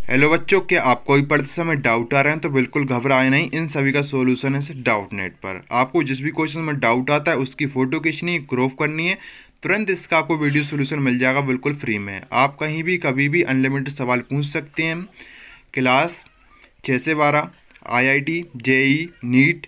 Hello बच्चों, क्या आपको भी पढ़ते समय डाउट आ रहे हैं? तो बिल्कुल घबराए नहीं, इन सभी का सॉल्यूशन है सिर्फ डाउट नेट पर। आपको जिस भी क्वेश्चन में डाउट आता है उसकी फ़ोटो खींचनी है, क्रॉप करनी है, तुरंत इसका आपको वीडियो सॉल्यूशन मिल जाएगा बिल्कुल फ्री में। आप कहीं भी कभी भी अनलिमिटेड सवाल पूछ सकते हैं। क्लास 6 से 12, IIT, JEE, NEET,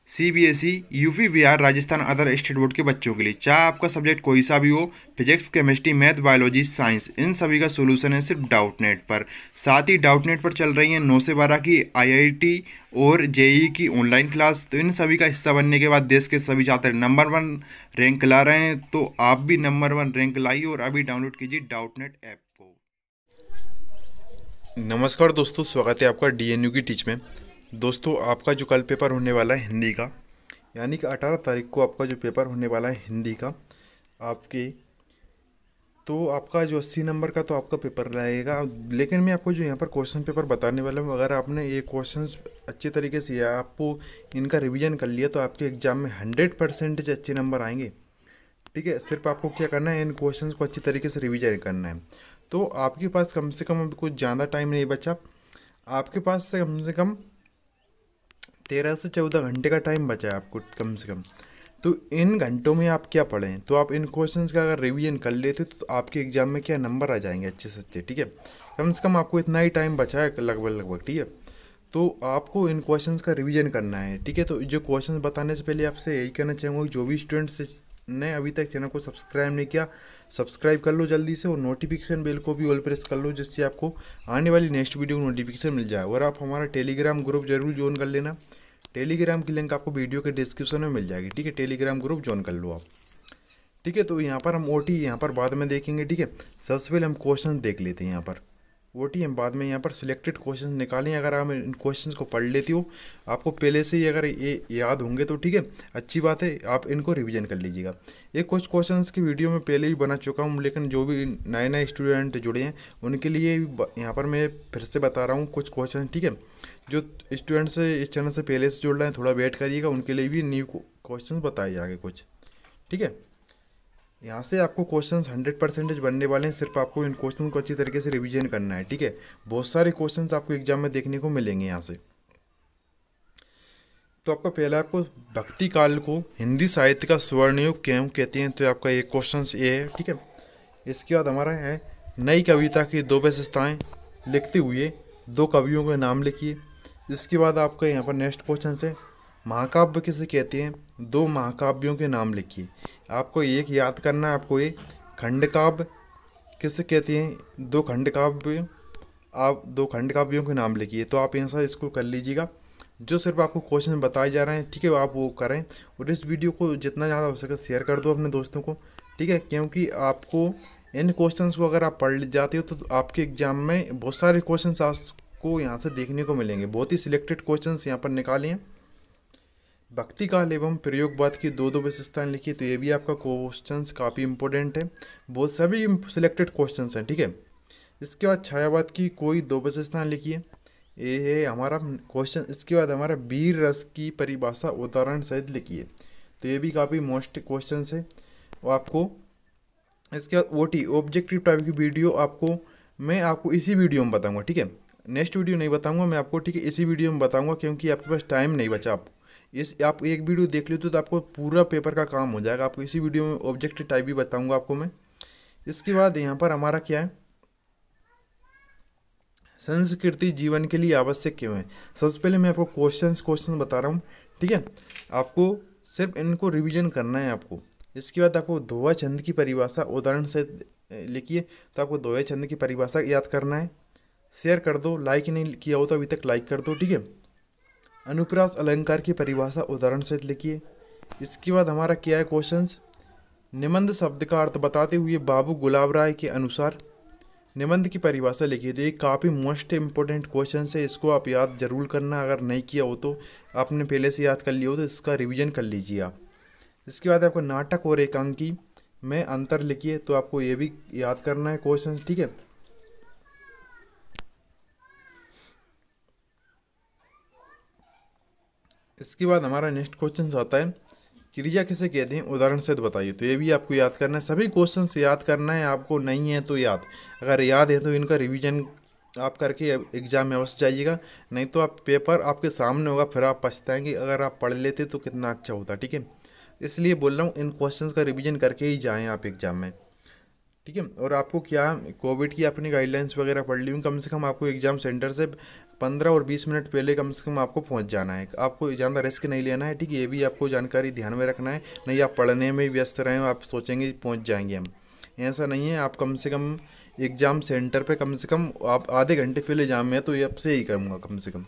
CBSE, UP, Bihar, Rajasthan, other state board के बच्चों के लिए, चाहे आपका सब्जेक्ट कोई सा भी हो, physics, chemistry, math, biology, science, इन सभी का सोल्यूशन है सिर्फ डाउट नेट पर। साथ ही डाउट नेट पर चल रही है 9 से 12 की आईआईटी और जेई की ऑनलाइन क्लास। तो इन सभी का हिस्सा बनने के बाद देश के सभी छात्र नंबर 1 रैंक ला रहे हैं। तो आप भी नंबर 1 रैंक लाइए और अभी डाउनलोड कीजिए डाउट नेट ऐप को। नमस्कार दोस्तों, स्वागत है आपका डीएनयू की टीच में। दोस्तों, आपका जो कल पेपर होने वाला है हिंदी का, यानी कि 18 तारीख को आपका जो पेपर होने वाला है हिंदी का आपके, तो आपका जो 80 नंबर का तो आपका पेपर रहेगा। लेकिन मैं आपको जो यहाँ पर क्वेश्चन पेपर बताने वाला हूँ, अगर आपने ये क्वेश्चंस अच्छे तरीके से या आपको इनका रिवीजन कर लिया तो आपके एग्ज़ाम में 100% अच्छे नंबर आएंगे। ठीक है, सिर्फ आपको क्या करना है, इन क्वेश्चंस को अच्छी तरीके से रिवीजन करना है। तो आपके पास कम से कम अभी कुछ ज़्यादा टाइम नहीं बचा। आपके पास से कम 13 से 14 घंटे का टाइम बचा है आपको कम से कम। तो इन घंटों में आप क्या पढ़ें, तो आप इन क्वेश्चंस का अगर रिवीजन कर लेते तो आपके एग्जाम में क्या नंबर आ जाएंगे अच्छे से अच्छे। ठीक है, कम से कम आपको इतना ही टाइम बचा है लगभग लगभग। ठीक है, तो आपको इन क्वेश्चंस का रिवीजन करना है। ठीक है, तो जो क्वेश्चंस बताने से पहले आपसे यही कहना चाहूँगा कि जो भी स्टूडेंट्स ने अभी तक चैनल को सब्सक्राइब नहीं किया, सब्सक्राइब कर लो जल्दी से, और नोटिफिकेशन बेल को भी ऑल प्रेस कर लो, जिससे आपको आने वाली नेक्स्ट वीडियो नोटिफिकेशन मिल जाए। और आप हमारा टेलीग्राम ग्रुप जरूर ज्वाइन कर लेना। टेलीग्राम की लिंक आपको वीडियो के डिस्क्रिप्शन में मिल जाएगी। ठीक है, टेलीग्राम ग्रुप ज्वाइन कर लो आप। ठीक है, तो यहाँ पर हम ओटी यहाँ पर बाद में देखेंगे। ठीक है, सबसे पहले हम क्वेश्चन देख लेते हैं। यहाँ पर ओटी हम बाद में यहाँ पर सिलेक्टेड क्वेश्चन निकालें। अगर आप इन क्वेश्चंस को पढ़ लेती हो, आपको पहले से ही अगर ये याद होंगे तो ठीक है, अच्छी बात है, आप इनको रिवीजन कर लीजिएगा। ये कुछ क्वेश्चंस की वीडियो में पहले ही बना चुका हूँ, लेकिन जो भी नए नए स्टूडेंट जुड़े हैं उनके लिए यहाँ पर मैं फिर से बता रहा हूँ कुछ क्वेश्चन। ठीक है, जो स्टूडेंट्स इस चैनल से पहले से जुड़ रहे हैं थोड़ा वेट करिएगा, उनके लिए भी न्यू क्वेश्चन बताए जाएंगे कुछ। ठीक है, यहाँ से आपको क्वेश्चंस 100% बनने वाले हैं, सिर्फ आपको इन क्वेश्चन को अच्छी तरीके से रिवीजन करना है। ठीक है, बहुत सारे क्वेश्चंस आपको एग्जाम में देखने को मिलेंगे यहाँ से। तो आपका पहला, आपको भक्ति काल को हिंदी साहित्य का स्वर्ण युग क्यों कहते हैं, तो आपका एक क्वेश्चन ये है। ठीक है, इसके बाद हमारा है नई कविता की 2 विशेषताएं लिखते हुए 2 कवियों के नाम लिखिए। इसके बाद आपका यहाँ पर नेक्स्ट क्वेश्चन है महाकाव्य किसे कहते हैं, 2 महाकाव्यों के नाम लिखिए। आपको एक याद करना है, आपको ये खंड काव्य किसे कहते हैं, 2 खंड काव्य, आप 2 खंड काव्यों के नाम लिखिए। तो आप यहाँ से इसको कर लीजिएगा। जो सिर्फ आपको क्वेश्चन बताए जा रहे हैं, ठीक है, आप वो करें, और इस वीडियो को जितना ज़्यादा हो सके शेयर कर दो अपने दोस्तों को। ठीक है, क्योंकि आपको इन क्वेश्चंस को अगर आप पढ़ जाते हो तो आपके एग्जाम में बहुत सारे क्वेश्चंस आपको यहाँ से देखने को मिलेंगे। बहुत ही सिलेक्टेड क्वेश्चंस यहाँ पर निकाले हैं। भक्ति काल एवं प्रयोगवाद की 2 विशेषताएं लिखी, तो ये भी आपका क्वेश्चंस काफ़ी इंपॉर्टेंट है, बहुत सभी सिलेक्टेड क्वेश्चंस हैं। ठीक है, इसके बाद छायावाद की कोई 2 विशेषताएं लिखिए, ये है हमारा क्वेश्चन। इसके बाद हमारा वीर रस की परिभाषा उदाहरण सहित लिखिए, तो ये भी काफ़ी मोस्ट क्वेश्चन है। और आपको इसके बाद ओटी ऑब्जेक्टिव टाइप की वीडियो मैं आपको इसी वीडियो में बताऊंगा। ठीक है, नेक्स्ट वीडियो नहीं बताऊंगा मैं आपको। ठीक है, इसी वीडियो में बताऊंगा, क्योंकि आपके पास टाइम नहीं बचा। आप एक वीडियो देख लेते तो आपको पूरा पेपर का काम हो जाएगा। आपको इसी वीडियो में ऑब्जेक्टिव टाइप भी बताऊंगा आपको मैं। इसके बाद यहाँ पर हमारा क्या है, संस्कृति जीवन के लिए आवश्यक क्यों है। सबसे पहले मैं आपको क्वेश्चन बता रहा हूँ। ठीक है, आपको सिर्फ इनको रिवीजन करना है आपको। इसके बाद आपको दोहा छंद की परिभाषा उदाहरण से लिखिए, तो आपको दोहा छंद की परिभाषा याद करना है। शेयर कर दो, लाइक नहीं किया हो तो अभी तक लाइक कर दो। ठीक है, अनुप्रास अलंकार की परिभाषा उदाहरण सहित लिखिए। इसके बाद हमारा क्या है क्वेश्चंस, निबंध शब्द का अर्थ बताते हुए बाबू गुलाब राय के अनुसार निबंध की परिभाषा लिखिए। तो ये काफ़ी मोस्ट इंपॉर्टेंट क्वेश्चन है, इसको आप याद जरूर करना। अगर नहीं किया हो तो आपने पहले से याद कर लिया हो तो इसका रिवीजन कर लीजिए आप। इसके बाद आपको नाटक और एकांकी में अंतर लिखिए, तो आपको ये भी याद करना है क्वेश्चन। ठीक है, इसके बाद हमारा नेक्स्ट क्वेश्चन आता है क्रिया किसे कहते हैं, उदाहरण से बताइए। तो ये भी आपको याद करना है, सभी क्वेश्चंस याद करना है आपको। नहीं है तो याद, अगर याद है तो इनका रिवीजन आप करके एग्ज़ाम में अवश्य जाइएगा, नहीं तो आप पेपर आपके सामने होगा, फिर आप पछताएंगे। अगर आप पढ़ लेते तो कितना अच्छा होता, ठीक है। इसलिए बोल रहा हूँ इन क्वेश्चंस का रिवीजन करके ही जाएं आप एग्ज़ाम में, ठीक है। और आपको क्या, कोविड की अपनी गाइडलाइंस वगैरह पढ़ ली हूँ, कम से कम आपको एग्ज़ाम सेंटर से 15 और 20 मिनट पहले कम से कम आपको पहुँच जाना है। आपको ज़्यादा रिस्क नहीं लेना है, ठीक है। ये भी आपको जानकारी ध्यान में रखना है, नहीं आप पढ़ने में व्यस्त रहें, आप सोचेंगे पहुँच जाएंगे हम, ऐसा नहीं है। आप कम से कम एग्ज़ाम सेंटर पे कम से कम आप आधे घंटे पहले एग्जाम में, तो ये आपसे यही करूँगा कम से कम।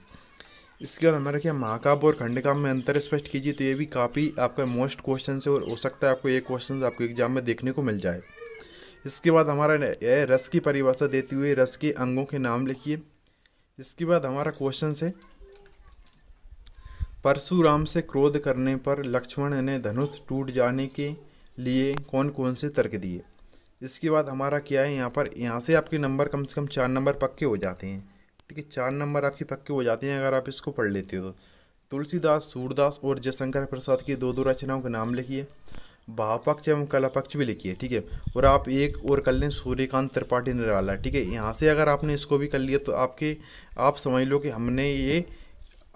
इसके बाद हमारा क्या, महाकाव्य और खंडकाव्य में अंतर स्पष्ट कीजिए, तो ये भी काफ़ी आपका मोस्ट क्वेश्चन है, और हो सकता है आपको ये क्वेश्चन आपको एग्जाम में देखने को मिल जाए। इसके बाद हमारा ये रस की परिभाषा देते हुए रस के अंगों के नाम लिखिए। इसके बाद हमारा क्वेश्चन है, परशुराम से क्रोध करने पर लक्ष्मण ने धनुष टूट जाने के लिए कौन कौन से तर्क दिए। इसके बाद हमारा क्या है, यहाँ से आपके नंबर कम से कम 4 नंबर पक्के हो जाते हैं, ठीक है। 4 नंबर आपके पक्के हो जाते हैं अगर आप इसको पढ़ लेते हो तो। तुलसीदास, सूरदास और जयशंकर प्रसाद की दो दो रचनाओं के नाम लिखिए। भावपक्ष एवं कला पक्ष भी लिखिए, ठीक है। और आप एक और कर लें, सूर्यकांत त्रिपाठी निराला, ठीक है। यहाँ से अगर आपने इसको भी कर लिया तो आप समझ लो कि हमने ये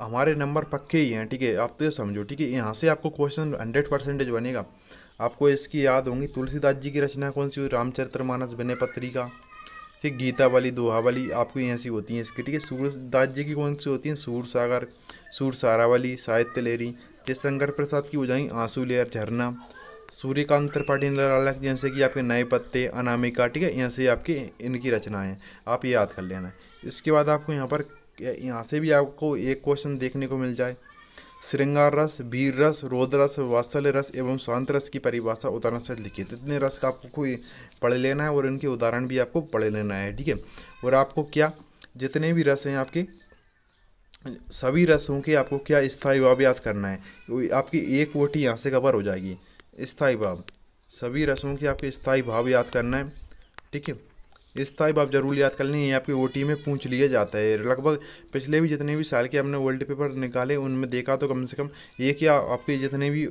हमारे नंबर पक्के ही हैं, ठीक है। आप तो ये समझो, ठीक है। यहाँ से आपको क्वेश्चन 100% बनेगा। आपको इसकी याद होंगी, तुलसीदास जी की रचना कौन सी हुई, रामचरितमानस, विनय पत्रिका, ठीक, गीतावली, दोहावली आपको ऐसी होती हैं इसकी, ठीक है। सूरदास जी की कौन सी होती हैं, सूरसागर, सूरसारावली, साहित्य लेरी। जयशंकर प्रसाद की हो जाएंगी आंसू लेयर, झरना। सूर्यकांत त्रिपाठी निराला जैसे कि आपके नए पत्ते, अनामिका, ठीक है। यहाँ से आपकी इनकी रचनाएं हैं, आप ये याद कर लेना। इसके बाद आपको यहाँ से भी आपको एक क्वेश्चन देखने को मिल जाए, श्रृंगार रस, वीर रस, रोद रस, वात्सल्य रस एवं शांत रस की परिभाषा उदाहरण से लिखिए। तो इतने रस का आपको कोई पढ़ लेना है और इनके उदाहरण भी आपको पढ़ लेना है, ठीक है। और आपको क्या, जितने भी रस हैं आपके, सभी रसों के आपको क्या स्थायी भाव याद करना है। तो आपकी एक कोटि यहाँ से कवर हो जाएगी। स्थायी भाव, सभी रसों के आपके स्थायी भाव याद करना है, ठीक है। स्थायी भाव जरूर याद कर लें, ये आपके ओटी में पूछ लिया जाता है लगभग। पिछले भी जितने भी साल के हमने वर्ल्ड पेपर निकाले उनमें देखा तो कम से कम एक या आपके जितने भी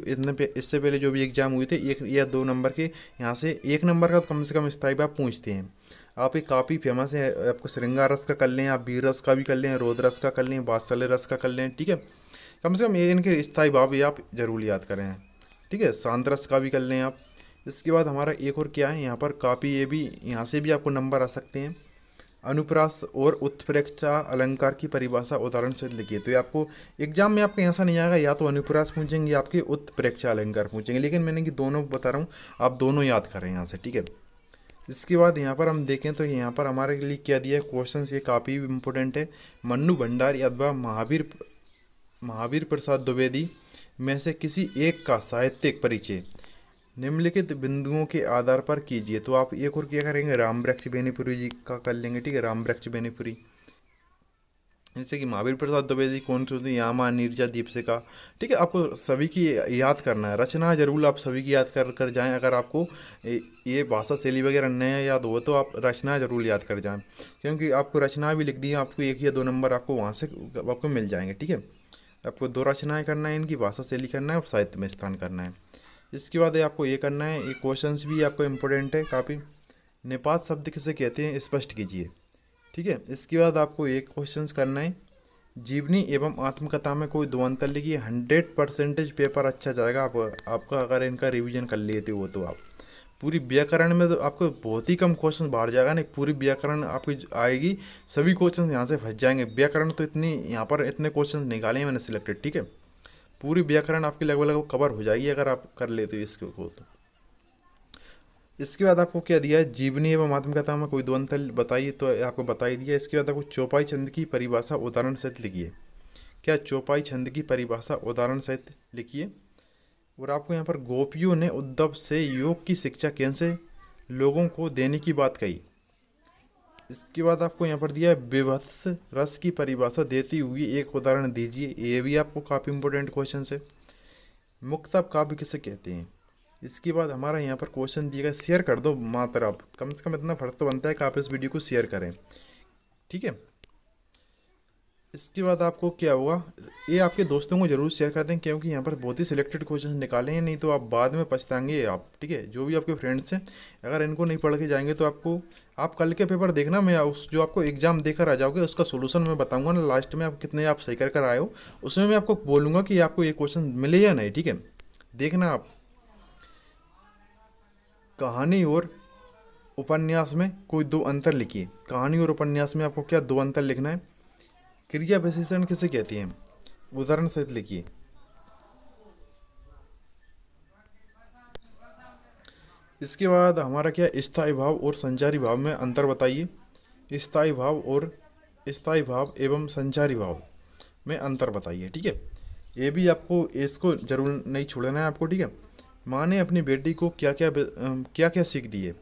इससे पहले जो भी एग्जाम हुए थे, 1 या 2 नंबर के, यहाँ से 1 नंबर का तो कम से कम स्थायी भाव पूछते हैं। आप एक काफ़ी फेमस है, आपको श्रृंगार रस का कर लें, आप वीर रस का भी कर लें, रोद रस का कर लें, वात्सल्य रस का कर लें, ठीक है। कम से कम ये इनके स्थायी भाव भी आप जरूर याद करें, ठीक है। शांत रस का भी कर लें आप। इसके बाद हमारा एक और क्या है, यहाँ पर काफ़ी ये भी, यहाँ से भी आपको नंबर आ सकते हैं। अनुप्रास और उत्प्रेक्षा अलंकार की परिभाषा उदाहरण से लिखिए। तो ये आपको एग्जाम में आपके ऐसा नहीं आएगा, या तो अनुप्रास पूछेंगे, आपके उत्प्रेक्षा अलंकार पूछेंगे, लेकिन मैंने कि दोनों बता रहा हूँ, आप दोनों याद करें यहाँ से, ठीक है। इसके बाद यहाँ पर हम देखें तो यहाँ पर हमारे लिए क्या दिया है क्वेश्चन, ये काफ़ी इंपॉर्टेंट है। मन्नू भंडारी अथवा महावीर प्रसाद द्विवेदी में से किसी एक का साहित्यिक परिचय निम्नलिखित बिंदुओं के आधार पर कीजिए। तो आप एक और क्या करेंगे, राम वृक्ष बेनीपुरी जी का कर लेंगे, ठीक है। राम वृक्ष बेनीपुरी, जैसे कि महावीर प्रसाद द्विवेदी कौन सी होती है, यामा, नीरजा, दीपशिखा, ठीक है। आपको सभी की याद करना है, रचना जरूर आप सभी की याद कर जाएं। अगर आपको ये भाषा शैली वगैरह नया याद हो तो आप रचना जरूर याद कर जाएं, क्योंकि आपको रचना भी लिख दी है, आपको 1 या 2 नंबर आपको वहाँ से आपको मिल जाएंगे, ठीक है। आपको 2 रचनाएँ करना है, इनकी भाषा शैली करना है और साहित्य में स्थान करना है। इसके बाद आपको ये करना है, ये क्वेश्चंस भी आपको इम्पोर्टेंट है काफ़ी। निपात शब्द किसे कहते हैं, स्पष्ट कीजिए, ठीक है। इसके बाद आपको एक क्वेश्चंस करना है, जीवनी एवं आत्मकथा में कोई 2 अंतर लिखिए। 100% पेपर अच्छा जाएगा आपका अगर इनका रिवीजन कर लेते हो तो। आप पूरी व्याकरण में तो आपको बहुत ही कम क्वेश्चन बाहर जाएगा, नहीं पूरी व्याकरण आपकी आएगी, सभी क्वेश्चन यहाँ से फंस जाएंगे। व्याकरण तो इतनी यहाँ पर इतने क्वेश्चन निकाले हैं मैंने सिलेक्टेड, ठीक है। पूरी व्याकरण आपकी लगभग कवर हो जाएगी अगर आप कर लेते हो इसको तो। इसके बाद आपको क्या दिया है, जीवनी एवं आत्मकथा में कोई 2 अंतर बताइए, तो आपको बता ही दिया। इसके बाद आपको चौपाई छंद की परिभाषा उदाहरण सहित लिखिए। क्या चौपाई छंद की परिभाषा उदाहरण सहित लिखिए। और आपको यहाँ पर गोपियों ने उद्धव से योग की शिक्षा कैसे लोगों को देने की बात कही। इसके बाद आपको यहाँ पर दिया है विभत्स रस की परिभाषा देती हुई एक उदाहरण दीजिए। ये भी आपको काफ़ी इंपॉर्टेंट क्वेश्चन है। मुक्तक काव्य किसे कहते हैं। इसके बाद हमारा यहाँ पर क्वेश्चन दिया गया, शेयर कर दो मात्र, आप कम से कम इतना फर्ज तो बनता है कि आप इस वीडियो को शेयर करें, ठीक है। इसके बाद आपको क्या होगा, ये आपके दोस्तों को जरूर शेयर कर दें, क्योंकि यहाँ पर बहुत ही सिलेक्टेड क्वेश्चन निकाले हैं, नहीं तो आप बाद में पछताएंगे आप। ठीक है, जो भी आपके फ्रेंड्स हैं अगर इनको नहीं पढ़ के जाएंगे तो आपको, आप कल के पेपर देखना, मैं उस जो आपको एग्जाम देकर आ जाओगे उसका सोल्यूशन मैं बताऊंगा ना लास्ट में, आप कितने आप सही कर आए हो उसमें मैं आपको बोलूँगा कि आपको ये क्वेश्चन मिले या नहीं। ठीक है, देखना आप। कहानी और उपन्यास में कोई दो अंतर लिखिए। कहानी और उपन्यास में आपको क्या दो अंतर लिखना है। क्रिया विशेषण किसे कहती हैं, उदाहरण सहित लिखिए। इसके बाद हमारा क्या, स्थायी भाव और संचारी भाव में अंतर बताइए। स्थायी भाव एवं संचारी भाव में अंतर बताइए। ठीक है, ये भी आपको, इसको जरूर नहीं छोड़ना है आपको। ठीक है, माँ ने अपनी बेटी को क्या क्या सीख दी है,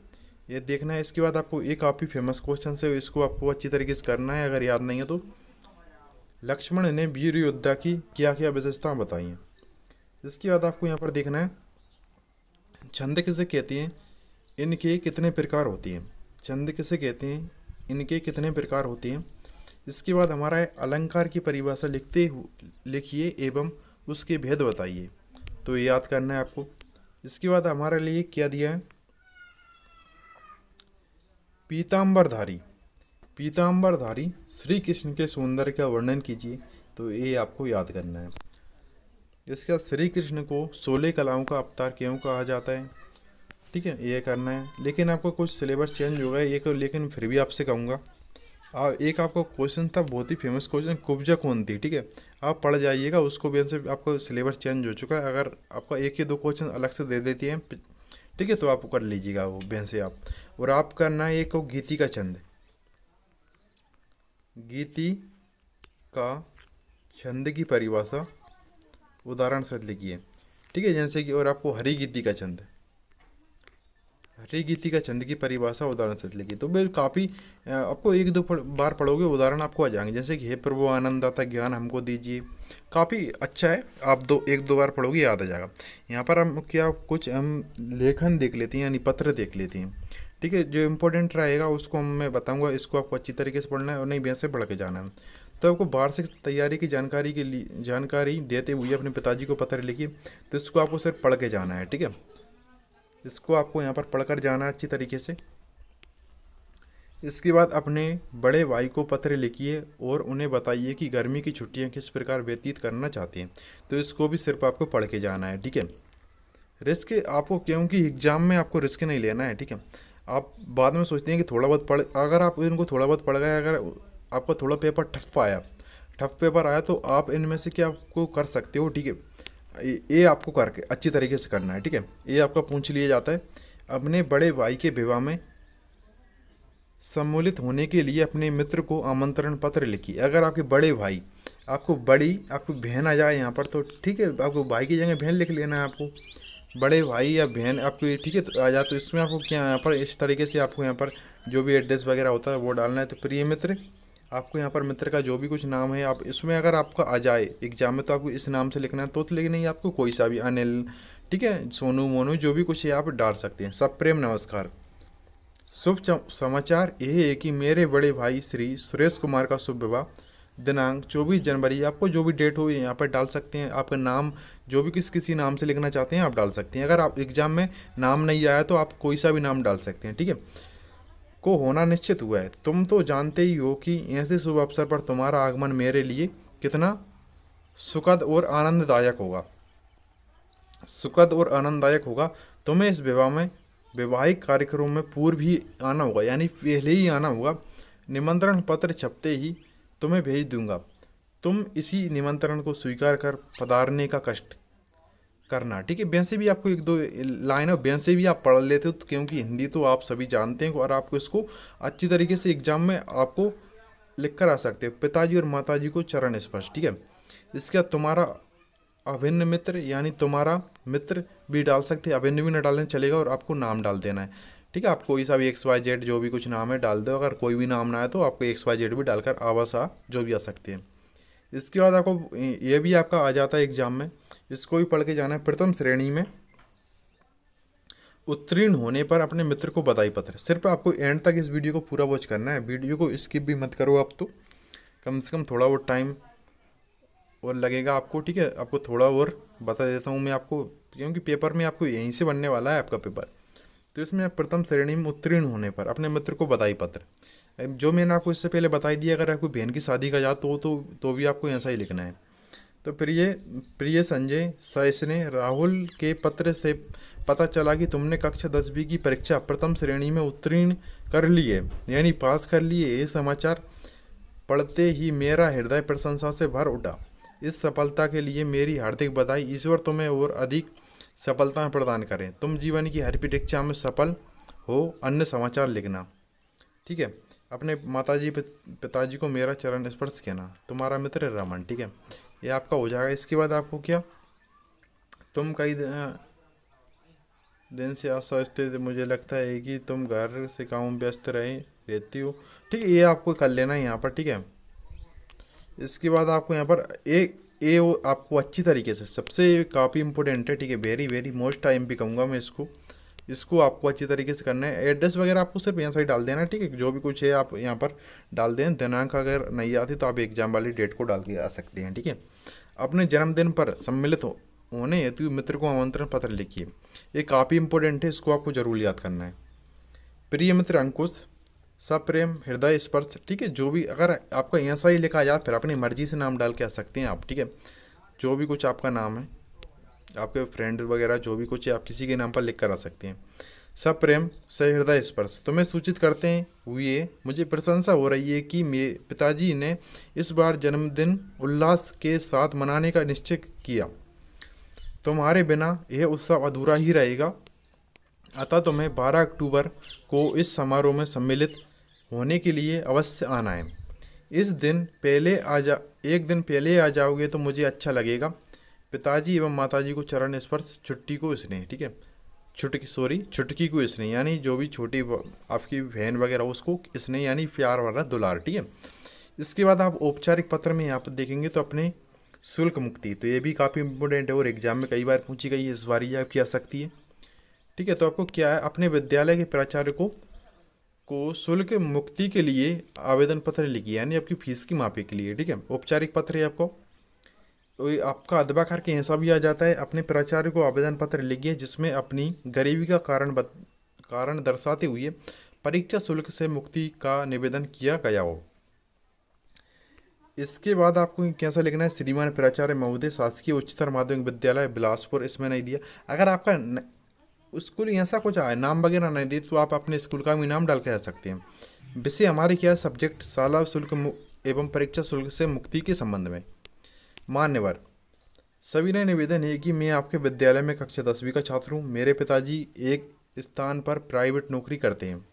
ये देखना है। इसके बाद आपको एक काफ़ी फेमस क्वेश्चन है, इसको आपको अच्छी तरीके से करना है, अगर याद नहीं है तो। लक्ष्मण ने वीर योद्धा की क्या क्या विशेषताएं बताई हैं। इसके बाद आपको यहाँ पर देखना है, छंद किसे कहते हैं, इनके कितने प्रकार होती हैं। छंद किसे कहते हैं, इनके कितने प्रकार होते हैं। इसके बाद हमारा है अलंकार की परिभाषा लिखिए एवं उसके भेद बताइए, तो ये याद करना है आपको। इसके बाद हमारे लिए क्या दिया है, पीताम्बरधारी श्री कृष्ण के सौंदर्य का वर्णन कीजिए, तो ये आपको याद करना है। इसके बाद श्री कृष्ण को 16 कलाओं का अवतार क्यों कहा जाता है। ठीक है, ये करना है। लेकिन आपको कुछ सिलेबस चेंज हो गया एक, लेकिन फिर भी आपसे कहूँगा, एक आपको क्वेश्चन था बहुत ही फेमस क्वेश्चन, कुब्जा कौन थी। ठीक है, आप पढ़ जाइएगा उसको भी, से आपको सिलेबस चेंज हो चुका है। अगर आपका एक ही दो क्वेश्चन अलग से दे देती हैं, ठीक है, तो आप कर लीजिएगा वो बेन से आप। और आप करना है एक गीति का छंद, गीति का छंद की परिभाषा उदाहरण से लिखिए। ठीक है, जैसे कि, और आपको हरी गीति का छंद की परिभाषा उदाहरण से लिखिए। तो बिल काफ़ी आपको एक दो बार पढ़ोगे उदाहरण आपको आ जाएंगे, जैसे कि हे प्रभु आनंददाता ज्ञान हमको दीजिए, काफ़ी अच्छा है। आप एक दो बार पढ़ोगे याद आ जाएगा। यहाँ पर हम क्या, कुछ हम लेखन देख लेते हैं, यानी पत्र देख लेते हैं। ठीक है, जो इम्पोर्टेंट रहेगा उसको मैं बताऊँगा, इसको आपको अच्छी तरीके से पढ़ना है और नहीं वैसे पढ़ के जाना है। तो आपको वार्षिक तैयारी की जानकारी देते हुए अपने पिताजी को पत्र लिखिए, तो इसको आपको सिर्फ पढ़ के जाना है। ठीक है, इसको आपको यहाँ पर पढ़कर जाना है अच्छी तरीके से। इसके बाद अपने बड़े भाई को पत्र लिखिए और उन्हें बताइए कि गर्मी की छुट्टियाँ किस प्रकार व्यतीत करना चाहते हैं, तो इसको भी सिर्फ आपको पढ़ के जाना है। ठीक है, रिस्क आपको, क्योंकि एग्जाम में आपको रिस्क नहीं लेना है। ठीक है, आप बाद में सोचते हैं कि थोड़ा बहुत पढ़, अगर आप इनको थोड़ा बहुत पढ़ गए, अगर आपका थोड़ा पेपर टफ पेपर आया तो आप इनमें से क्या आपको कर सकते हो। ठीक है, ये आपको करके अच्छी तरीके से करना है। ठीक है, ये आपका पूछ लिया जाता है। अपने बड़े भाई के विवाह में सम्मिलित होने के लिए अपने मित्र को आमंत्रण पत्र लिखिए। अगर आपके बड़े भाई, आपको बहन आ जाए यहाँ पर, तो ठीक है, आपको भाई की जगह बहन लिख लेना है आपको, बड़े भाई या बहन आपको, ठीक है, तो आ जाए। तो इसमें आपको क्या, यहाँ पर इस तरीके से आपको यहाँ पर जो भी एड्रेस वगैरह होता है वो डालना है। तो प्रिय मित्र, आपको यहाँ पर मित्र का जो भी कुछ नाम है, आप इसमें अगर आपका आ जाए एग्जाम में तो आपको इस नाम से लिखना है, तो लेकिन नहीं, आपको कोई सा भी, अनिल, ठीक है, सोनू, मोनू, जो भी कुछ है आप डाल सकते हैं। सब प्रेम नमस्कार। शुभ समाचार यह है कि मेरे बड़े भाई श्री सुरेश कुमार का शुभ विवाह दिनांक 24 जनवरी, आपको जो भी डेट हो यहाँ पर डाल सकते हैं। आपका नाम जो भी किसी नाम से लिखना चाहते हैं आप डाल सकते हैं। अगर आप एग्जाम में नाम नहीं आया तो आप कोई सा भी नाम डाल सकते हैं। ठीक है, को होना निश्चित हुआ है। तुम तो जानते ही हो कि ऐसे शुभ अवसर पर तुम्हारा आगमन मेरे लिए कितना सुखद और आनंददायक होगा। तुम्हें इस वैवाहिक कार्यक्रम में पूर्व ही आना होगा, यानी पहले ही आना होगा। निमंत्रण पत्र छपते ही तुम्हें भेज दूंगा। तुम इसी निमंत्रण को स्वीकार कर पधारने का कष्ट करना। ठीक है, वैसे भी आपको एक दो लाइन है, वैसे भी आप पढ़ लेते हो, तो क्योंकि हिंदी तो आप सभी जानते हैं और आपको इसको अच्छी तरीके से एग्जाम में आपको लिख कर आ सकते हो। पिताजी और माताजी को चरण स्पर्श। ठीक है, इसके बाद तुम्हारा अभिन्न मित्र, यानी तुम्हारा मित्र भी डाल सकते हैं, अभिन्न भी न डालने चलेगा, और आपको नाम डाल देना है। ठीक है, आप कोई सा भी XYZ जो भी कुछ नाम है डाल दो। अगर कोई भी नाम ना आए तो आपको XYZ भी डालकर आवासा जो भी आ सकते हैं। इसके बाद आपको ये भी आपका आ जाता है एग्जाम में, इसको भी पढ़ के जाना है। प्रथम श्रेणी में उत्तीर्ण होने पर अपने मित्र को बधाई पत्र। सिर्फ आपको एंड तक इस वीडियो को पूरा वॉच करना है, वीडियो को स्किप भी मत करो आप। तो कम से कम थोड़ा बहुत टाइम और लगेगा आपको, ठीक है। आपको थोड़ा और बता देता हूँ मैं आपको, क्योंकि पेपर में आपको यहीं से बनने वाला है आपका पेपर। तो इसमें आप प्रथम श्रेणी में उत्तीर्ण होने पर अपने मित्र को बधाई पत्र, अब जो मैंने आपको इससे पहले बताई दिया, अगर आपको बहन की शादी का याद तो भी आपको ऐसा ही लिखना है। तो प्रिय प्रिय संजय, सहिष्णे राहुल के पत्र से पता चला कि तुमने कक्षा 10वीं की परीक्षा प्रथम श्रेणी में उत्तीर्ण कर ली है, यानी पास कर लिए। ये समाचार पढ़ते ही मेरा हृदय प्रशंसा से भर उठा। इस सफलता के लिए मेरी हार्दिक बधाई। ईश्वर तुम्हें और अधिक सफलता प्रदान करें। तुम जीवन की हर परीक्षा में सफल हो। अन्य समाचार लिखना, ठीक है। अपने माताजी पिताजी को मेरा चरण स्पर्श कहना। तुम्हारा मित्र रमन, ठीक है। ये आपका हो जाएगा। इसके बाद आपको क्या, तुम कई दिन से आज सोचते थे, मुझे लगता है कि तुम घर से काम व्यस्त रहती हो, ठीक है। ये आपको कर लेना है यहाँ पर, ठीक है। इसके बाद आपको यहाँ पर आपको अच्छी तरीके से, सबसे काफ़ी इंपॉर्टेंट है, ठीक है। वेरी वेरी मोस्ट टाइम भी कहूँगा मैं इसको आपको अच्छी तरीके से करना है। एड्रेस वगैरह आपको सिर्फ यहाँ से डाल देना है, ठीक है। जो भी कुछ है आप यहाँ पर डाल दें। दिनांक अगर नहीं आती तो आप एग्जाम वाली डेट को डाल के आ सकते हैं, ठीक है। अपने जन्मदिन पर सम्मिलित होने हेतु मित्र को आमंत्रण पत्र लिखिए। ये काफ़ी इंपॉर्टेंट है, इसको आपको जरूर याद करना है। प्रिय मित्र अंकुश, सप्रेम हृदय स्पर्श, ठीक है। जो भी अगर आपका ऐसा ही लिखा जाए फिर अपनी मर्जी से नाम डाल के आ सकते हैं आप, ठीक है। जो भी कुछ आपका नाम है, आपके फ्रेंड वगैरह जो भी कुछ है, आप किसी के नाम पर लिख कर आ सकते हैं। सप्रेम सहृदय स्पर्श, तुम्हें सूचित करते हुए मुझे प्रशंसा हो रही है कि मेरे पिताजी ने इस बार जन्मदिन उल्लास के साथ मनाने का निश्चय किया। तुम्हारे बिना यह उत्सव अधूरा ही रहेगा, अतः तुम्हें 12 अक्टूबर को इस समारोह में सम्मिलित होने के लिए अवश्य आना है। एक दिन पहले आ जाओगे तो मुझे अच्छा लगेगा। पिताजी एवं माताजी को चरण स्पर्श, छुट्टी को स्नेह, ठीक है। छुटकी को स्नेह, यानी जो भी छोटी आपकी बहन वगैरह उसको स्नेह यानी प्यार वाला दुलार, ठीक है। इसके बाद आप औपचारिक पत्र में यहाँ पर देखेंगे तो अपने शुल्क मुक्ति, तो ये भी काफ़ी इंपॉर्टेंट है और एग्जाम में कई बार पूछी गई है, इस बार ये आपकी आ सकती है, ठीक है। तो आपको क्या है, अपने विद्यालय के प्राचार्य को शुल्क मुक्ति के लिए आवेदन पत्र लिखिए, यानी आपकी फीस की माफी के लिए, ठीक है। औपचारिक पत्र है आपको, तो आपका अदबा करके ऐसा भी आ जाता है। अपने प्राचार्य को आवेदन पत्र लिखिए जिसमें अपनी गरीबी का कारण दर्शाते हुए परीक्षा शुल्क से मुक्ति का निवेदन किया गया हो। इसके बाद आपको कैसा लिखना है, श्रीमान प्राचार्य महोदय, शासकीय उच्चतर माध्यमिक विद्यालय बिलासपुर, इसमें नहीं दिया। अगर आपका स्कूल ऐसा कुछ आए नाम वगैरह नहीं दे तो आप अपने स्कूल का भी नाम डाल के आ सकते हैं। विषय हमारे क्या सब्जेक्ट शाला शुल्क एवं परीक्षा शुल्क से मुक्ति के संबंध में। मान्यवर, सविनय निवेदन है कि मैं आपके विद्यालय में कक्षा 10वीं का छात्र हूँ। मेरे पिताजी एक स्थान पर प्राइवेट नौकरी करते हैं।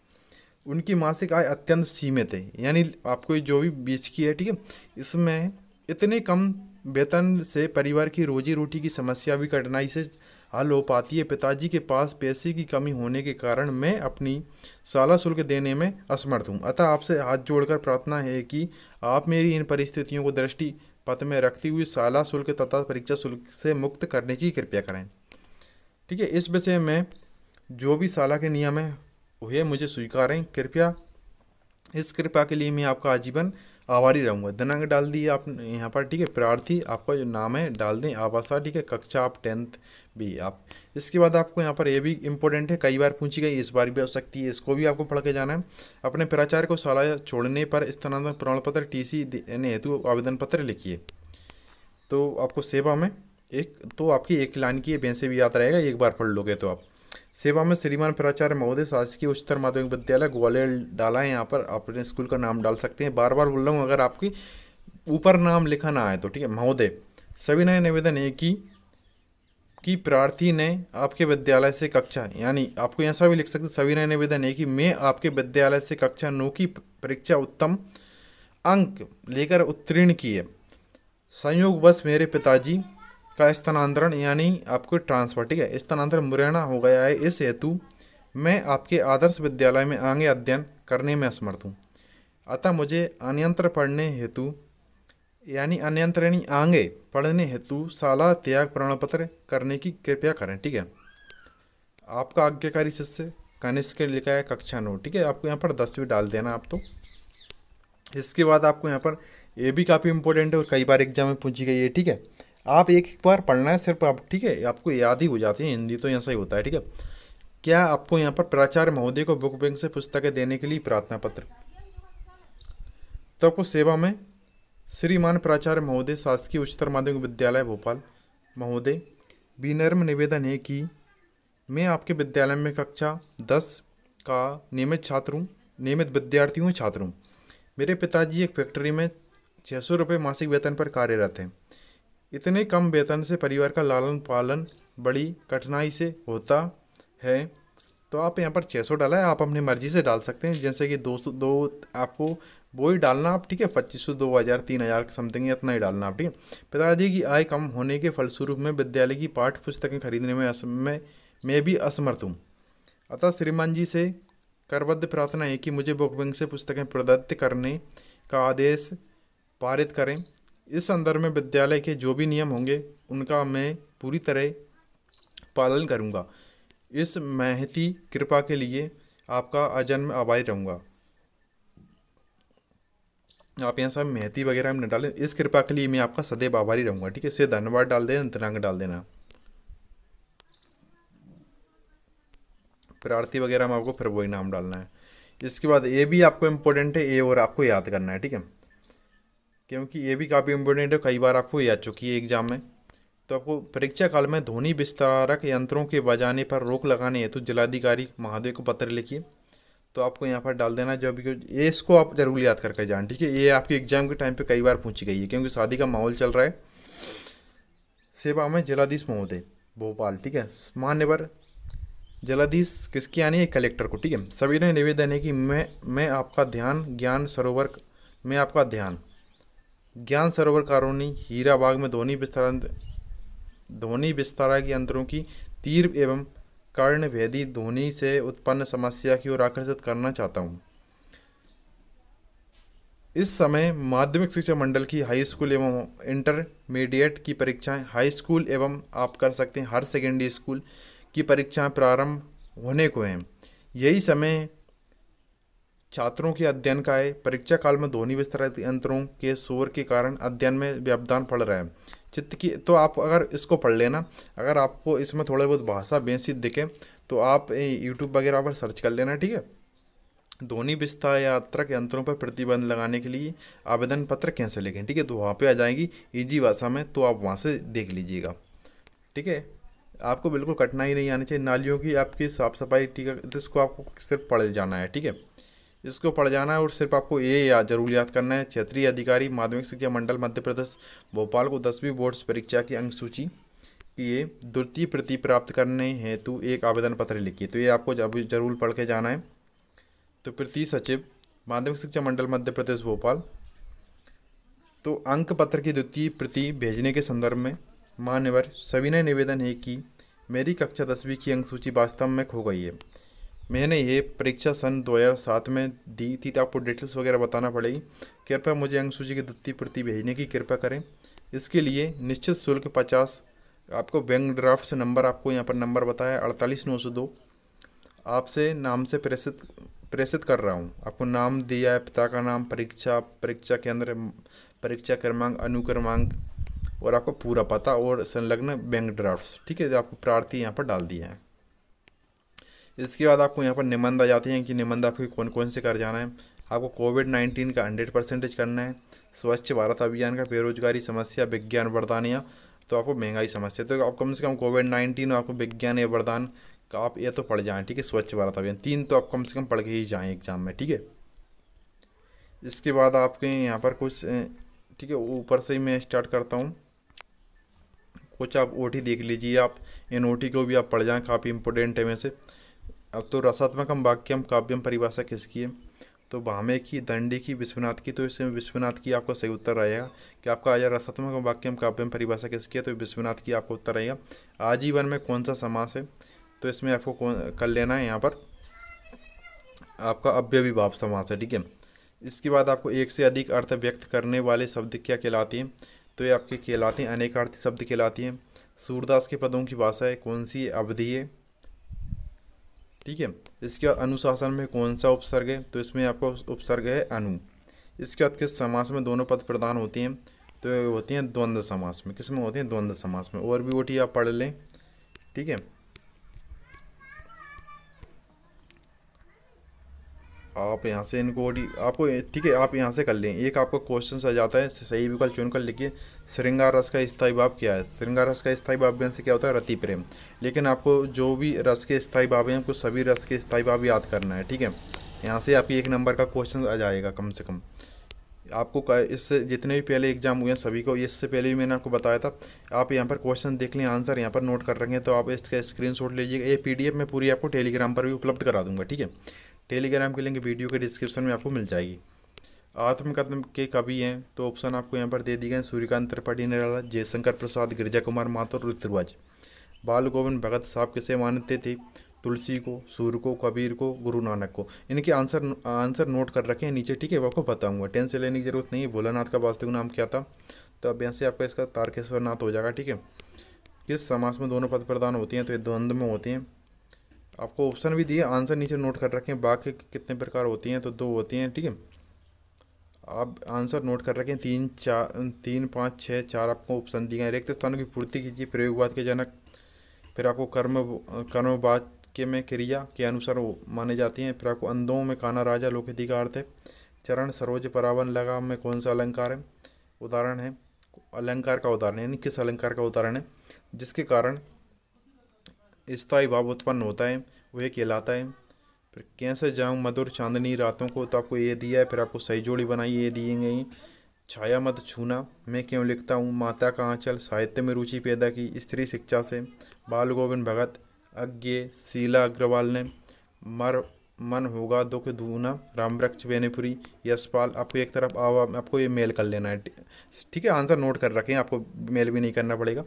उनकी मासिक आय अत्यंत सीमित है, यानी आपको जो भी बीच की है, ठीक है। इसमें इतने कम वेतन से परिवार की रोजी रोटी की समस्या भी कठिनाई से हल हो पाती है। पिताजी के पास पैसे की कमी होने के कारण मैं अपनी शाला शुल्क देने में असमर्थ हूँ, अतः आपसे हाथ जोड़कर प्रार्थना है कि आप मेरी इन परिस्थितियों को दृष्टि पथ में रखती हुई शाला शुल्क तथा परीक्षा शुल्क से मुक्त करने की कृपया करें, ठीक है। इस विषय में जो भी शाला के नियम है वह मुझे स्वीकार हैं। कृपया इस कृपा के लिए मैं आपका आजीवन आभारी रहूँगा। दिनांक डाल दिए आप यहाँ पर, ठीक है। प्रार्थी आपका जो नाम है डाल दें, आवासा, ठीक है। कक्षा आप 10th भी आप। इसके बाद आपको यहाँ पर ये भी इम्पोर्टेंट है, कई बार पूछी गई, इस बार भी हो सकती है, इसको भी आपको पढ़ के जाना है। अपने प्राचार्य को शाला छोड़ने पर स्थानांतरण प्रमाण पत्र TC देने हेतु आवेदन पत्र लिखिए। तो आपको सेवा में आपकी एक लाइन की वैसे भी याद रहेगा, एक बार पढ़ लोगे तो आप। सेवा में श्रीमान प्राचार्य महोदय, शासकीय उच्चतर माध्यमिक विद्यालय ग्वालियर डाला है, यहाँ पर आप अपने स्कूल का नाम डाल सकते हैं। बार बार बोल रहा हूँ, अगर आपकी ऊपर नाम लिखा ना आए तो, ठीक है। महोदय, सविनय निवेदन है कि प्रार्थी ने आपके विद्यालय से कक्षा, यानी आपको ऐसा भी लिख सकते, सविनय निवेदन है कि मैं आपके विद्यालय से कक्षा 9 की परीक्षा उत्तम अंक लेकर उत्तीर्ण की है। संयोगवश मेरे पिताजी का स्थानांतरण यानी आपको ट्रांसफर, ठीक है, स्थानांतरण मुरैना हो गया है। इस हेतु मैं आपके आदर्श विद्यालय में आगे अध्ययन करने में असमर्थ हूँ, अतः मुझे अन्यंतरणी आगे पढ़ने हेतु शाला त्याग प्रमाण पत्र करने की कृपया करें, ठीक है। आपका आज्ञाकारी शिष्य कनिष्क लिखा है, कक्षा 9, ठीक है। आपको यहाँ पर 10वीं डाल देना आप तो। इसके बाद आपको यहाँ पर ये भी काफ़ी इंपॉर्टेंट है और कई बार एग्जाम में पूछी गई है, ठीक है। आप एक बार पढ़ना है सिर्फ आप, ठीक है, आपको याद ही हो जाती है, हिंदी तो ऐसा ही होता है, ठीक है। क्या आपको यहाँ पर प्राचार्य महोदय को बुक बैंक से पुस्तकें देने के लिए प्रार्थना पत्र, तो आपको सेवा में श्रीमान प्राचार्य महोदय शासकीय उच्चतर माध्यमिक विद्यालय भोपाल महोदय, विनम्र निवेदन है कि मैं आपके विद्यालय में कक्षा 10 का नियमित छात्र हूँ, नियमित विद्यार्थी हूँ, छात्र हूँ। मेरे पिताजी एक फैक्ट्री में 600 रुपये मासिक वेतन पर कार्यरत हैं। इतने कम वेतन से परिवार का लालन पालन बड़ी कठिनाई से होता है। तो आप यहाँ पर 600 डाला है, आप अपनी मर्जी से डाल सकते हैं, जैसे कि दो आपको वो ही डालना आप, ठीक है, 2500, 2000, 3000 समथिंग इतना ही डालना आप, ठीक है। पिताजी की आय कम होने के फलस्वरूप में विद्यालय की पाठ्य पुस्तकें खरीदने में मैं भी असमर्थ हूँ। अतः श्रीमान जी से करबद्ध प्रार्थना है कि मुझे बुक बैंक से पुस्तकें प्रदत्त करने का आदेश पारित करें। इस संदर्भ में विद्यालय के जो भी नियम होंगे उनका मैं पूरी तरह पालन करूंगा। इस महती कृपा के लिए आपका अजन्म आभारी रहूँगा। आप यहाँ सब महती वगैरह में न डालें, इस कृपा के लिए मैं आपका सदैव आभारी रहूँगा, ठीक है। इससे धन्यवाद डाल देना, दिनांक डाल देना। प्रार्थी वगैरह में आपको फिर वही नाम डालना है। इसके बाद ये भी आपको इम्पोर्टेंट है, ये और आपको याद करना है, ठीक है, क्योंकि ये भी काफ़ी इम्पोर्टेंट है, कई बार आपको याद चुकी है एग्जाम में। तो आपको परीक्षा काल में ध्वनि विस्तारक यंत्रों के बजाने पर रोक लगाने हेतु जिलाधिकारी महोदय को पत्र लिखिए। तो आपको यहाँ पर डाल देना जो भी, ये इसको आप जरूर याद करके जान, ठीक है। ये आपके एग्जाम के टाइम पे कई बार पूछी गई है, क्योंकि शादी का माहौल चल रहा है। सेवा में जिलाधीश महोदय भोपाल, ठीक है, मान्यवर जलाधीश किसकी आनी है, कलेक्टर को, ठीक है। सभी ने निवेदन है कि मैं आपका ध्यान ज्ञान सरोवर ज्ञान सरोवर कॉलोनी हीरा बाग में ध्वनि विस्तारक यंत्रों की तीव्र एवं कर्णभेदी ध्वनि से उत्पन्न समस्या की ओर आकर्षित करना चाहता हूँ। इस समय माध्यमिक शिक्षा मंडल की हाई स्कूल एवं इंटरमीडिएट की परीक्षाएं, हाई स्कूल एवं आप कर सकते हैं हायर सेकेंडरी स्कूल की परीक्षाएं प्रारंभ होने को हैं। यही समय छात्रों के अध्ययन का है। परीक्षा काल में ध्वनि विस्तारक यंत्रों के शोर के कारण अध्ययन में व्यवधान पड़ रहा है। चित्त की, तो आप अगर इसको पढ़ लेना, अगर आपको इसमें थोड़े बहुत भाषा बेसिक दिखे तो आप यूट्यूब वगैरह पर सर्च कर लेना, ठीक है। ध्वनि विस्तारक यंत्रों पर प्रतिबंध लगाने के लिए आवेदन पत्र कैसे लिखें, ठीक है, तो वहाँ पे आ जाएगी इजी भाषा में, तो आप वहाँ से देख लीजिएगा, ठीक है। आपको बिल्कुल कठिनाई नहीं आनी चाहिए। नालियों की आपकी साफ़ सफाई, ठीक है, तो इसको आपको सिर्फ पढ़ जाना है, ठीक है, इसको पढ़ जाना है। और सिर्फ आपको ये जरूर याद करना है, क्षेत्रीय अधिकारी माध्यमिक शिक्षा मंडल मध्य प्रदेश भोपाल को 10वीं बोर्ड्स परीक्षा की अंक सूची की द्वितीय प्रति प्राप्त करने हेतु एक आवेदन पत्र लिखिए। तो ये आपको जरूर पढ़ के जाना है। तो प्रति सचिव माध्यमिक शिक्षा मंडल मध्य प्रदेश भोपाल, तो अंक पत्र की द्वितीय प्रति भेजने के संदर्भ में मान्यवर सविनय निवेदन है कि मेरी कक्षा 10वीं की अंक सूची वास्तव में खो गई है। मैंने ये परीक्षा सन 2007 में दी थी, तो आपको डिटेल्स वगैरह बताना पड़ेगी। कृपया मुझे अंक सूची की द्वितीय प्रति भेजने की कृपा करें। इसके लिए निश्चित शुल्क 50, आपको बैंक ड्राफ्ट से नंबर, आपको यहाँ पर नंबर बताया 48902, आपसे नाम से प्रेषित कर रहा हूँ। आपको नाम दिया है, पिता का नाम, परीक्षा केंद्र, परीक्षा क्रमांक, अनुक्रमांक और आपको पूरा पता और संलग्न बैंक ड्राफ्ट्स, ठीक है, आपको प्रार्थी यहाँ पर डाल दिया है। इसके बाद आपको यहाँ पर निबंध आ जाते हैं कि निबंध आपको कौन कौन से कर जाना है। आपको कोविड-19 का 100% करना है, स्वच्छ भारत अभियान का, बेरोजगारी समस्या, विज्ञान वरदानियाँ, तो आपको महंगाई समस्या, तो आप कम से कम कोविड-19 और आपको विज्ञान या वरदान का आप ये तो पढ़ जाएँ, ठीक है। स्वच्छ भारत अभियान 3 तो आप कम से कम पढ़ के ही जाएँ एग्जाम में, ठीक है। इसके बाद आपके यहाँ पर कुछ, ठीक है, ऊपर से ही मैं स्टार्ट करता हूँ। कुछ आप ओटी देख लीजिए, आप इन ओटी को भी आप पढ़ जाएँ, काफ़ी इंपॉर्टेंट है वैसे। अब तो रसात्मकम वाक्यम काव्यम परिभाषा किसकी है, तो भामे की, दंडी की, विश्वनाथ की, तो इसमें विश्वनाथ की आपको सही उत्तर रहेगा कि आपका आया रसात्मकम वाक्यम काव्यम परिभाषा किसकी है, तो विश्वनाथ की आपको उत्तर रहेगा। आजीवन में कौन सा समास है, तो इसमें आपको कर लेना है यहाँ पर आपका अव्ययी भाव समास है, ठीक है। इसके बाद आपको एक से अधिक अर्थ व्यक्त करने वाले शब्द क्या कहलाते हैं, तो ये आपके कहलाते हैं अनेकार्थी शब्द कहलाती हैं। सूरदास के पदों की भाषा है कौन सी, अवधि है, ठीक है। इसके बाद अनुशासन में कौन सा उपसर्ग है, तो इसमें आपको उपसर्ग है अनु। इसके बाद किस समास में दोनों पद प्रधान होती हैं, तो ये होती हैं द्वंद्व समास में। किस में होती हैं? द्वंद्व समास में। और भी ओटी आप पढ़ लें, ठीक है। आप यहाँ से इनको ओटी आपको, ठीक है, आप यहाँ से कर लें। एक आपको क्वेश्चन आ जाता है, सही विकल्प चुनकर लिखिए, श्रृंगार रस का स्थायी भाव क्या है? श्रृंगार रस का स्थायी भाव से क्या होता है? रति प्रेम। लेकिन आपको जो भी रस के स्थायी भाव हैं, आपको सभी रस के स्थायी भाव याद करना है, ठीक है। यहाँ से आपकी 1 नंबर का क्वेश्चन आ जाएगा कम से कम। आपको इससे जितने भी पहले एग्जाम हुए हैं सभी को, इससे पहले भी मैंने आपको बताया था। आप यहाँ पर क्वेश्चन देख लें, आंसर यहाँ पर नोट कर रखें, तो आप इसका स्क्रीनशॉट लीजिएगा। ये पीडीएफ मैं पूरी आपको टेलीग्राम पर भी उपलब्ध करा दूंगा, ठीक है। टेलीग्राम की लिंक वीडियो के डिस्क्रिप्शन में आपको मिल जाएगी। आत्मकथन के कवि हैं, तो ऑप्शन आपको यहाँ पर दे दिए गए, सूर्यकांत त्रिपाठी निराला, जयशंकर प्रसाद, गिरिजा कुमार माथुर, ऋतुराज। बाल गोविंद भगत साहब किसे मानते थे? तुलसी को, सूर्य को, कबीर को, गुरु नानक को। इनके आंसर नोट कर रखे हैं नीचे, ठीक है। वो आपको बताऊंगा, टेंशन लेने की जरूरत नहीं है। भोलानाथ का वास्तविक नाम क्या था? तो अब यहाँ से आपका इसका तारकेश्वर नाथ हो जाएगा, ठीक है। किस समास में दोनों पद प्रधान होती हैं? तो ये द्वंद्व में होती हैं। आपको ऑप्शन भी दिए, आंसर नीचे नोट कर रखें। बाकी कितने प्रकार होती हैं? तो 2 होती हैं, ठीक है। आप आंसर नोट कर रखें, 3, 5, 6, 4 आपको ऑप्शन दिए हैं। रिक्त स्थानों की पूर्ति कीजिए, प्रयोगवाद के जनक। फिर आपको कर्मवाक्य में क्रिया के अनुसार माने जाती हैं। फिर आपको अंधों में काना राजा लोकहित का अर्थ है। चरण सरोज परावन लगा में कौन सा अलंकार है? उदाहरण है, अलंकार का उदाहरण, यानी किस अलंकार का उदाहरण है जिसके कारण स्थायी भाव उत्पन्न होता है, वह कहलाता है। फिर कैसे जाऊँ मधुर चांदनी रातों को, तो आपको ये दिया है। फिर आपको सही जोड़ी बनाइए, ये दिए गई। छाया मत छूना, मैं क्यों लिखता हूँ, माता का आंचल, साहित्य में रुचि पैदा की, स्त्री शिक्षा से, बाल गोविंद भगत, अज्ञे, शीला अग्रवाल ने, मर मन होगा दुख दूना, रामवृक्ष बेनीपुरी, यशपाल। आपको एक तरफ आपको ये मेल कर लेना है, ठीक है। आंसर नोट कर रखें, आपको मेल भी नहीं करना पड़ेगा,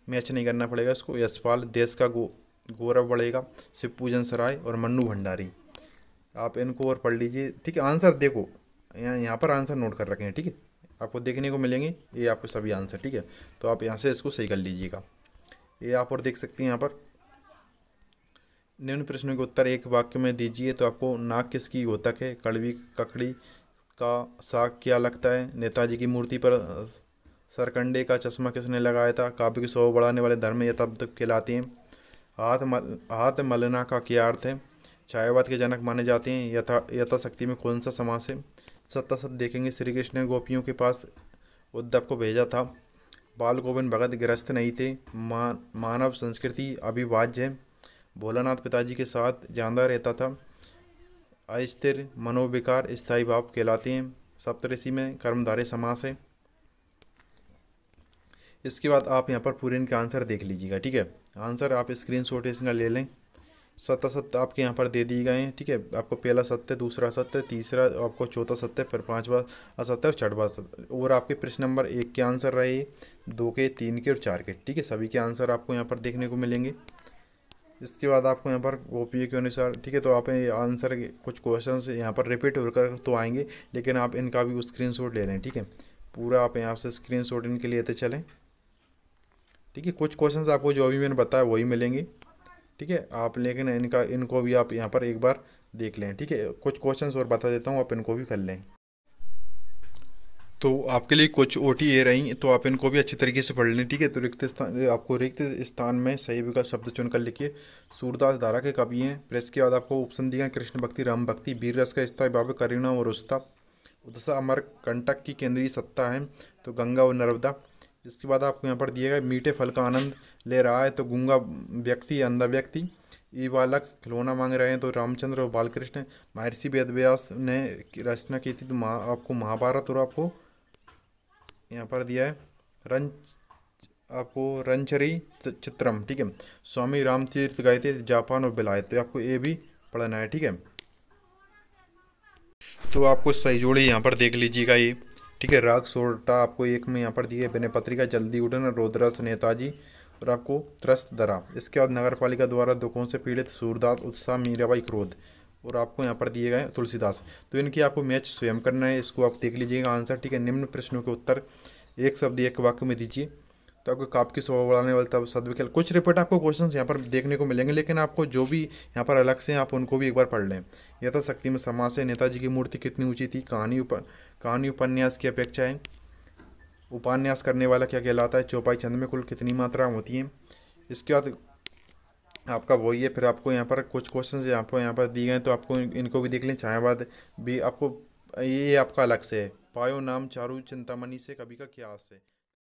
मैच नहीं करना पड़ेगा इसको। यशपाल, देश का गौरव बढ़ेगा, शिव पूजन सराय और मन्नू भंडारी। आप इनको और पढ़ लीजिए, ठीक है। आंसर देखो, यहाँ पर आंसर नोट कर रखे हैं, ठीक है। आपको देखने को मिलेंगे ये आपको सभी आंसर, ठीक है। तो आप यहाँ से इसको सही कर लीजिएगा। ये आप और देख सकते हैं यहाँ पर। निम्न प्रश्नों के उत्तर एक वाक्य में दीजिए। तो आपको नाक किसकी घोतक है? कड़वी ककड़ी का साग क्या लगता है? नेताजी की मूर्ति पर सरकंडे का चश्मा किसने लगाया था? काव्य की शोभा बढ़ाने वाले धर्म यथार्थ कहलाती हैं। हाथ मलना का क्या अर्थ है? छायावाद के जनक माने जाते हैं। यथाशक्ति में कौन सा समास है? सत्तासत देखेंगे, श्री कृष्ण ने गोपियों के पास उद्धव को भेजा था। बाल गोविंद भगत गृहस्थ नहीं थे। मानव संस्कृति अविभाज्य है। भोलानाथ पिताजी के साथ जानदा रहता था। अस्थिर मनोविकार स्थायी भाव कहलाते हैं। सप्तऋषि में कर्मधारय समास है। इसके बाद आप यहाँ पर पूरे इनके आंसर देख लीजिएगा, ठीक है। आंसर आप स्क्रीनशॉट इसका ले लें। सत्य आपके यहाँ पर दे दिए गए हैं, ठीक है। आपको पहला सत्य, दूसरा सत्य, तीसरा आपको चौथा सत्य, फिर 5वां असत्य और 6वां सत्य। और आपके प्रश्न नंबर 1 के आंसर रहे, 2 के, 3 के और 4 के, ठीक है। सभी के आंसर आपको यहाँ पर देखने को मिलेंगे। इसके बाद आपको यहाँ पर ओपीए के अनुसार, ठीक है। तो आप आंसर कुछ क्वेश्चन यहाँ पर रिपीट होकर तो आएंगे, लेकिन आप इनका भी स्क्रीनशॉट ले लें, ठीक है। पूरा आप यहाँ से स्क्रीनशॉट इनके लेते चलें, ठीक है। कुछ क्वेश्चंस आपको जो भी मैंने बताया वही मिलेंगे, ठीक है। आप लेकिन इनको भी आप यहाँ पर एक बार देख लें, ठीक है। कुछ क्वेश्चंस और बता देता हूँ, आप इनको भी कर लें। तो आपके लिए कुछ OTA रही, तो आप इनको भी अच्छी तरीके से पढ़ लें, ठीक है। तो रिक्त स्थान में सही विकल्प शब्द चुनकर लिखिए। सूरदास धारा के कवि हैं। प्रेस के बाद आपको ऑप्शन दिया, कृष्ण भक्ति, राम भक्ति, वीर रस का स्थायी भाव, करुणा और उत्साह। उत्साह अमरकंटक की केंद्रीय सत्ता है, तो गंगा और नर्मदा। इसके बाद आपको यहाँ पर दिया गया, मीठे फल का आनंद ले रहा है, तो गूंगा व्यक्ति, अंधा व्यक्ति। ई बालक खिलौना मांग रहे हैं, तो रामचंद्र और बालकृष्ण। महर्षि वेदव्यास ने रचना की थी, तो आपको महाभारत। और आपको यहाँ पर दिया है रंचरी चित्रम, ठीक है। स्वामी राम तीर्थ गए थे जापान और विलायत, तो आपको ये भी पढ़ना है, ठीक है। तो आपको सही जोड़ी यहाँ पर देख लीजिएगा ये, ठीक है। राग सोरटा आपको 1 में यहाँ पर दिए, विनय पत्रिका, जल्दी उठन, रोद्रस, नेताजी और आपको त्रस्त दरा। इसके बाद नगर पालिका द्वारा दुखों से पीड़ित, सूरदास, उत्साह, मीराबाई, क्रोध। और आपको यहाँ पर दिए गए तुलसीदास। तो इनकी आपको मैच स्वयं करना है, इसको आप देख लीजिएगा आंसर, ठीक है। निम्न प्रश्नों के उत्तर एक शब्द एक वाक्य में दीजिए। तो आपको काप की शोभा बढ़ाने वाले तब सदविकल्प, कुछ रिपीट आपको क्वेश्चन यहाँ पर देखने को मिलेंगे, लेकिन आपको जो भी यहाँ पर अलग से आप उनको भी एक बार पढ़ लें। यथाशक्ति में समास है। नेताजी की मूर्ति कितनी ऊंची थी। कहानी उपन्यास की अपेक्षा है। उपन्यास करने वाला क्या कहलाता है। चौपाई छंद में कुल कितनी मात्रा होती हैं। इसके बाद आपका वही है। फिर आपको यहाँ पर कुछ क्वेश्चन आपको यहाँ पर दिए गए हैं, तो आपको इनको भी देख लें। छायावाद भी आपको ये आपका अलग से है। पायो नाम चारु चिंतामणि से कवि का क्या आशय है।